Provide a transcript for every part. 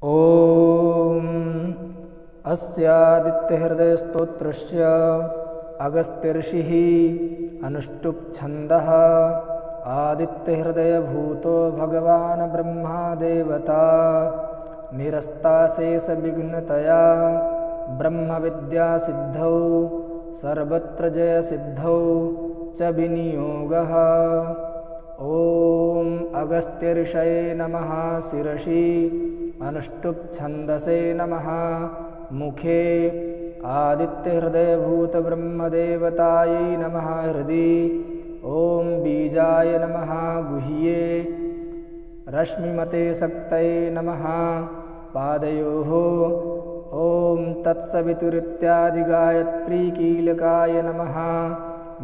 ॐ अस्यादित्यहृदयस्तोत्रस्य अगस्त्यर्षिः अनुष्टुप् छन्दः आदित्यहृदयभूतो भगवान् ब्रह्मा देवता निरस्ताशेषविघ्नतया ब्रह्मविद्यासिद्धौ सर्वत्र जयसिद्धौ च विनियोगः। ॐ अगस्त्यर्षये नमः शिरसि अनुष्टुप् छन्दसे नमः मुखे आदित्यहृदयभूतब्रह्मदेवतायै नमः हृदि ॐ बीजाय नमः गुह्ये रश्मिमते शक्तये नमः पादयोः ॐ तत्सवितुरित्यादिगायत्रीकीलकाय नमः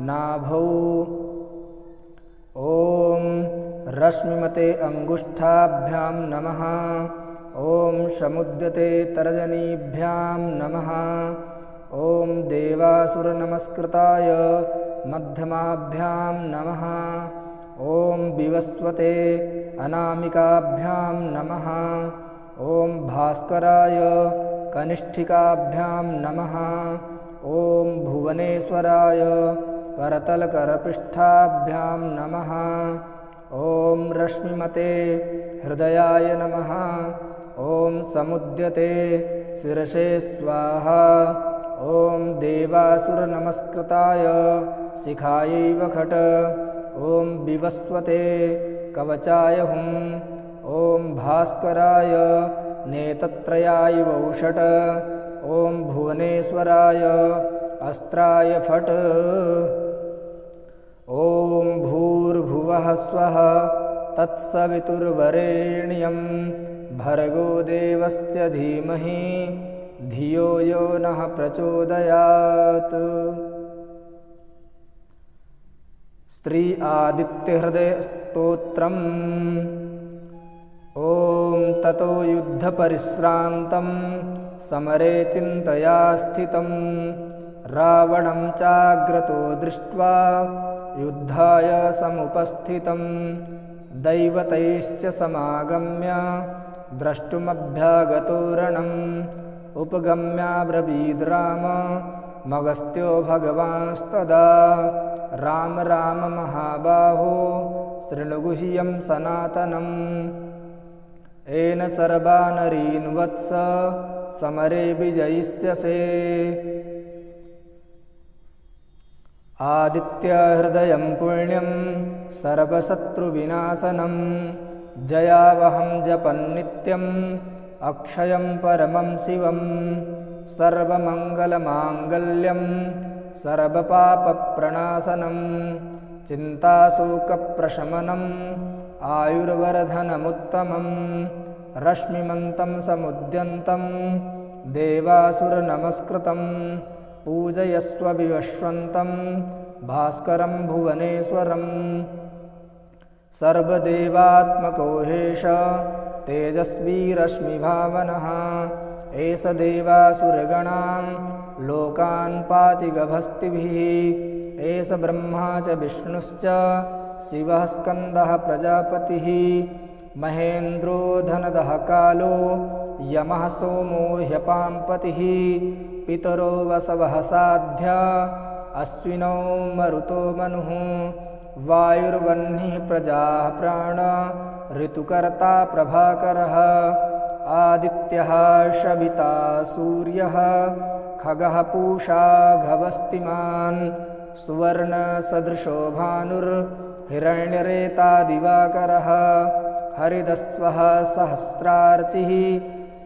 नाभौ ॐ रश्मिमते अंगुष्ठाभ्यां नमः ॐ समुद्यते तर्जनीभ्यां नमः ॐ देवासुरनमस्कृताय मध्यमाभ्यां नमः ॐ विवस्वते अनामिकाभ्यां नमः ॐ भास्कराय कनिष्ठिकाभ्यां नमः ॐ भुवनेश्वराय करतलकरपृष्ठाभ्यां नमः ॐ रश्मिमते हृदयाय नमः ॐ समुद्यते शिरसे स्वाहा ॐ देवासुरनमस्कृताय शिखायै वखट ॐ विवस्वते कवचाय हुं ॐ भास्कराय नेत्रत्रयाय वौषट ॐ भुवनेश्वराय अस्त्राय फट् ॐ भूर्भुवः स्वः तत्सवितुर्वरेण्यं भर्गो देवस्य धीमहि धियो यो नः प्रचोदयात्। श्री आदित्यहृदयस्तोत्रम्। ॐ ततो युद्धपरिश्रान्तं समरे चिन्तया स्थितं रावणं चाग्रतो दृष्ट्वा युद्धाय समुपस्थितं दैवतैश्च समागम्य द्रष्टुमभ्यागतो रणम् उपगम्याब्रवीद् राम मगस्त्यो भगवांस्तदा राम राम महाबाहो शृणुगुह्यं सनातनम् येन सर्वा नरीन् वत्स समरे विजयिष्यसे। आदित्यहृदयं पुण्यं सर्वशत्रुविनाशनं जयावहं जपन्नित्यम् अक्षयं परमं शिवं सर्वमङ्गलमाङ्गल्यं सर्वपापप्रणाशनं चिन्ताशोकप्रशमनम् आयुर्वर्धनमुत्तमं रश्मिमन्तं समुद्यन्तं देवासुरनमस्कृतं पूजयस्व विवस्वन्तं भास्करं भुवनेश्वरं सर्वदेवात्मको हेष तेजस्वी रश्मिभावनः एष देवासुरगणान् लोकान् पाति गभस्तिभिः एष ब्रह्मा च विष्णुश्च शिवः स्कन्दः प्रजापतिः महेन्द्रो धनदः कालो यमः सोमो ह्यपाम्पतिः पितरो वसवः साध्या अश्विनौ मरुतो मनुः वायुर्वह्निः प्रजाः प्राण ऋतुकर्ता प्रभाकरः आदित्यः शविता सूर्यः खगः पूषा घवस्तिमान् सुवर्णसदृशो भानुर्हिरण्यरेता दिवाकरः हरिदस्वः सहस्रार्चिः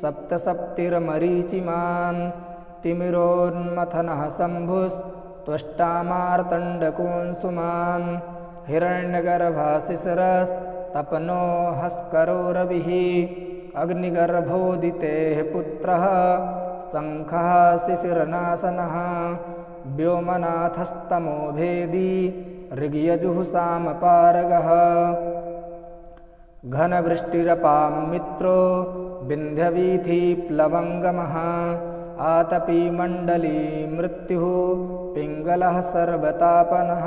सप्तसप्तिर्मरीचिमान् तिमिरोन्मथनः शम्भुस्त्वष्टामार्तण्डकोऽंशुमान् हिरण्यगर्भाशिशिरस्तपनो हस्करो रविः अग्निगर्भोदितेः पुत्रः शङ्खः शिशिरनाशनः व्योमनाथस्तमो भेदी ऋग्यजुः घनवृष्टिरपां मित्रो विन्ध्यवीथिप्लवङ्गमः आतपी मण्डली मृत्युः पिङ्गलः सर्वतापनः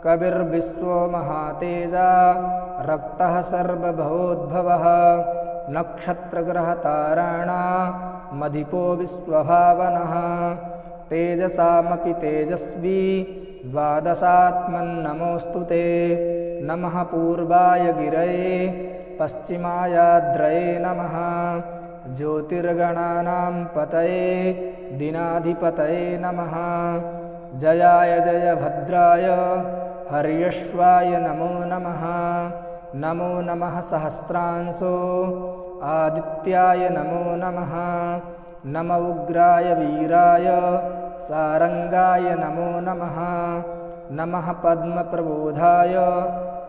कविर्विश्वो महातेजा रक्तः सर्वभवोद्भवः नक्षत्रग्रहताराणामधिपो विश्वभावनः तेजसामपि तेजस्वी द्वादशात्मन्नमोऽस्तु ते नमः पूर्वाय गिरये पश्चिमायाद्रये नमः ज्योतिर्गणानां पतये दिनाधिपतये नमः जयाय जयभद्राय हर्यश्वाय नमो नमः नमो नमः सहस्रांशो आदित्याय नमो नमः नम उग्राय वीराय सारंगाय नमो नमः नमः पद्मप्रबोधाय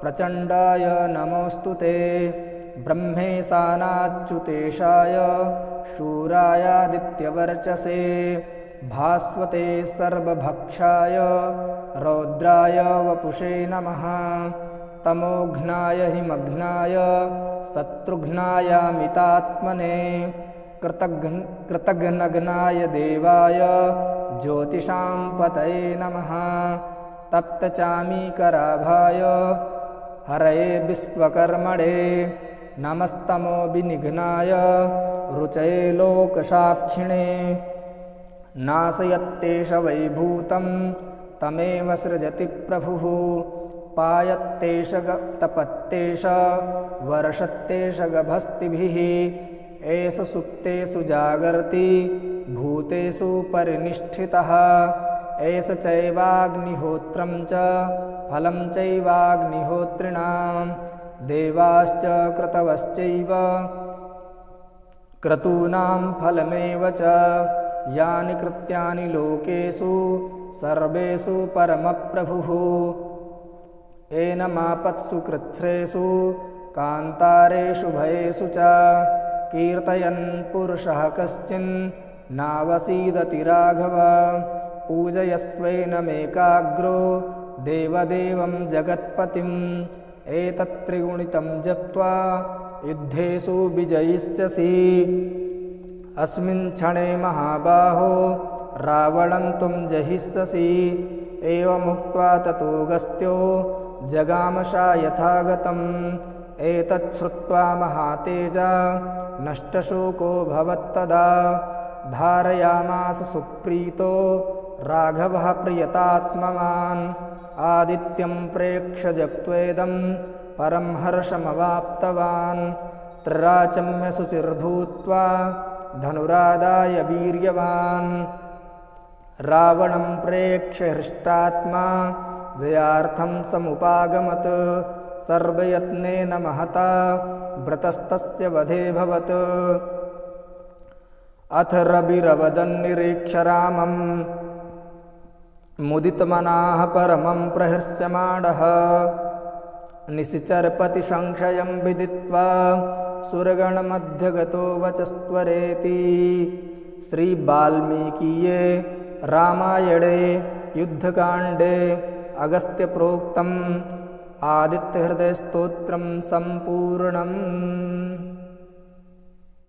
प्रचण्डाय नमोऽस्तु ते ब्रह्मेशानाच्युतेशाय शूरायादित्यवर्चसे भास्वते सर्वभक्षाय रौद्राय वपुषे नमः तमोघ्नाय हिमघ्नाय शत्रुघ्नायामितात्मने कृतघ्नघ्नाय देवाय ज्योतिषां पतये नमः तप्तचामीकराभाय हरये विश्वकर्मणे नमस्तमो विनिघ्नाय रुचये लोकसाक्षिणे नाशयत्तेष वैभूतं तमेव सृजति प्रभुः पायत्तेष तपत्तेष वर्षत्तेष गभस्तिभिः एष सुप्तेषु जागर्ति भूतेषु परिनिष्ठितः एष चैवाग्निहोत्रं च फलं चैवाग्निहोत्रिणां देवाश्च क्रतवश्चैव क्रतूनां फलमेव च यानि कृत्यानि लोकेषु सर्वेषु परमप्रभुः एनमापत्सु कृच्छ्रेषु कान्तारेषु भयेषु च कीर्तयन् पुरुषः कश्चिन् नावसीदति राघव पूजयस्वैनमेकाग्रो देवदेवं जगत्पतिम् एतत्त्रिगुणितं जप्त्वा युद्धेषु विजयिष्यसि अस्मिन् क्षणे महाबाहो रावणं त्वं जहिष्यसि एवमुक्त्वा ततोऽगस्त्यो जगामशा यथागतम् एतच्छ्रुत्वा महातेजा नष्टशोको भवत्तदा धारयामास सुप्रीतो राघवः प्रियतात्मवान् आदित्यं प्रेक्ष्य जप्त्वेदं परं हर्षमवाप्तवान् त्रिराचम्य शुचिर्भूत्वा धनुरादाय वीर्यवान् रावणं प्रेक्ष्य हृष्टात्मा जयार्थं समुपागमत् सर्वयत्नेन महता व्रतस्तस्य वधेऽभवत् अथ रविरवदन्निरीक्ष्य रामं मुदितमनाः परमं प्रहृष्यमाणः निशिचरपतिसंशयं विदित्वा सुरगणमध्यगतो वचस्त्वरेति श्रीवाल्मीकीये रामायणे युद्धकाण्डे अगस्त्यप्रोक्तम् आदित्यहृदयस्तोत्रं सम्पूर्णम्।